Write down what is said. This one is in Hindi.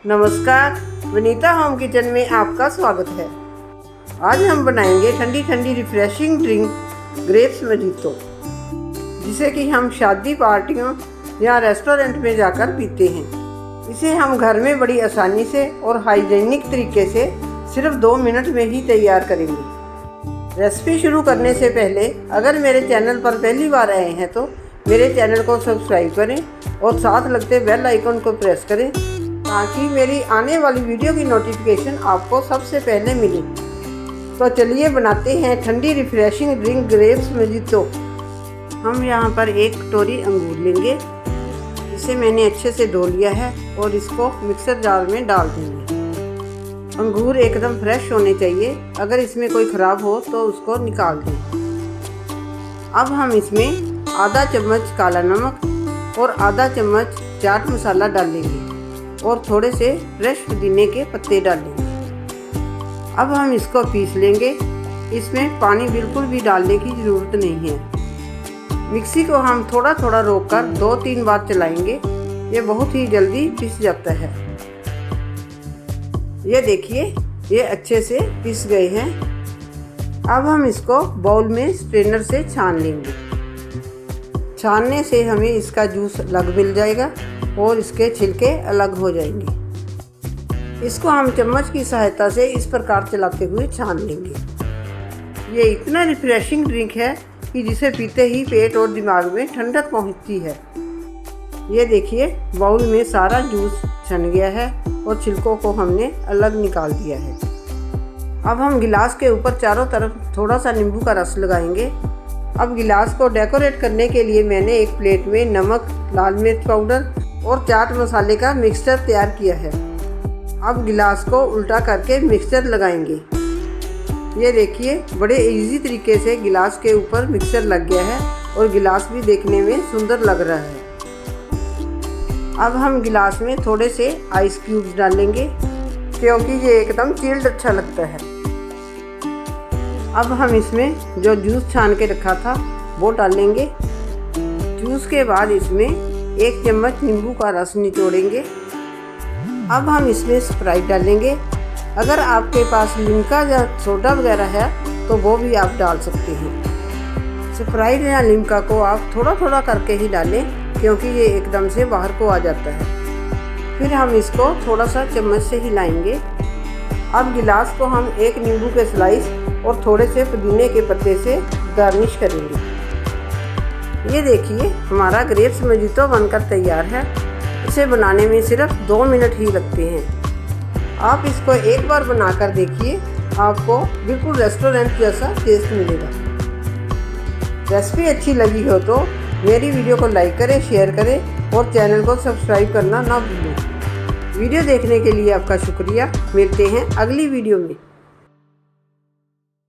नमस्कार, वनीता होम किचन में आपका स्वागत है। आज हम बनाएंगे ठंडी ठंडी रिफ्रेशिंग ड्रिंक ग्रेप्स मोजितो, जिसे कि हम शादी पार्टियों या रेस्टोरेंट में जाकर पीते हैं। इसे हम घर में बड़ी आसानी से और हाइजीनिक तरीके से सिर्फ 2 मिनट में ही तैयार करेंगे। रेसिपी शुरू करने से पहले अगर मेरे चैनल पर पहली बार आए हैं तो मेरे चैनल को सब्सक्राइब करें और साथ लगते बेल आइकन को प्रेस करें ताकि मेरी आने वाली वीडियो की नोटिफिकेशन आपको सबसे पहले मिले। तो चलिए बनाते हैं ठंडी रिफ्रेशिंग ड्रिंक ग्रेप्स मोजितो। हम यहाँ पर 1 कटोरी अंगूर लेंगे, इसे मैंने अच्छे से धो लिया है और इसको मिक्सर जार में डाल देंगे। अंगूर एकदम फ्रेश होने चाहिए, अगर इसमें कोई ख़राब हो तो उसको निकाल दें। अब हम इसमें आधा चम्मच काला नमक और आधा चम्मच चाट मसाला डालेंगे और थोड़े से फ्रेश पुदीने के पत्ते डालेंगे। अब हम इसको पीस लेंगे। इसमें पानी बिल्कुल भी डालने की ज़रूरत नहीं है। मिक्सी को हम थोड़ा थोड़ा रोककर 2-3 बार चलाएंगे, ये बहुत ही जल्दी पिस जाता है। ये देखिए, ये अच्छे से पिस गए हैं। अब हम इसको बाउल में स्ट्रेनर से छान लेंगे। छानने से हमें इसका जूस अलग मिल जाएगा और इसके छिलके अलग हो जाएंगे। इसको हम चम्मच की सहायता से इस प्रकार चलाते हुए छान लेंगे। ये इतना रिफ्रेशिंग ड्रिंक है कि जिसे पीते ही पेट और दिमाग में ठंडक पहुंचती है। ये देखिए, बाउल में सारा जूस छन गया है और छिलकों को हमने अलग निकाल दिया है। अब हम गिलास के ऊपर चारों तरफ थोड़ा सा नींबू का रस लगाएंगे। अब गिलास को डेकोरेट करने के लिए मैंने एक प्लेट में नमक, लाल मिर्च पाउडर और चाट मसाले का मिक्सचर तैयार किया है। अब गिलास को उल्टा करके मिक्सचर लगाएंगे। ये देखिए, बड़े इजी तरीके से गिलास के ऊपर मिक्सचर लग गया है और गिलास भी देखने में सुंदर लग रहा है। अब हम गिलास में थोड़े से आइस क्यूब्स डालेंगे क्योंकि ये एकदम चिल्ड अच्छा लगता है। अब हम इसमें जो जूस छान के रखा था वो डालेंगे। जूस के बाद इसमें 1 चम्मच नींबू का रस निचोड़ेंगे। अब हम इसमें स्प्राइट डालेंगे। अगर आपके पास लिम्का या सोडा वगैरह है तो वो भी आप डाल सकते हैं। स्प्राइट या लिम्का को आप थोड़ा थोड़ा करके ही डालें क्योंकि ये एकदम से बाहर को आ जाता है। फिर हम इसको थोड़ा सा चम्मच से हिलाएंगे। अब गिलास को हम 1 नींबू के स्लाइस और थोड़े से पुदीने के पत्ते से गार्निश करेंगे। ये देखिए, हमारा ग्रेप्स मोजितो बनकर तैयार है। इसे बनाने में सिर्फ 2 मिनट ही लगते हैं। आप इसको एक बार बनाकर देखिए, आपको बिल्कुल रेस्टोरेंट जैसा टेस्ट मिलेगा। रेसिपी अच्छी लगी हो तो मेरी वीडियो को लाइक करें, शेयर करें और चैनल को सब्सक्राइब करना ना भूलें। वीडियो देखने के लिए आपका शुक्रिया। मिलते हैं अगली वीडियो में।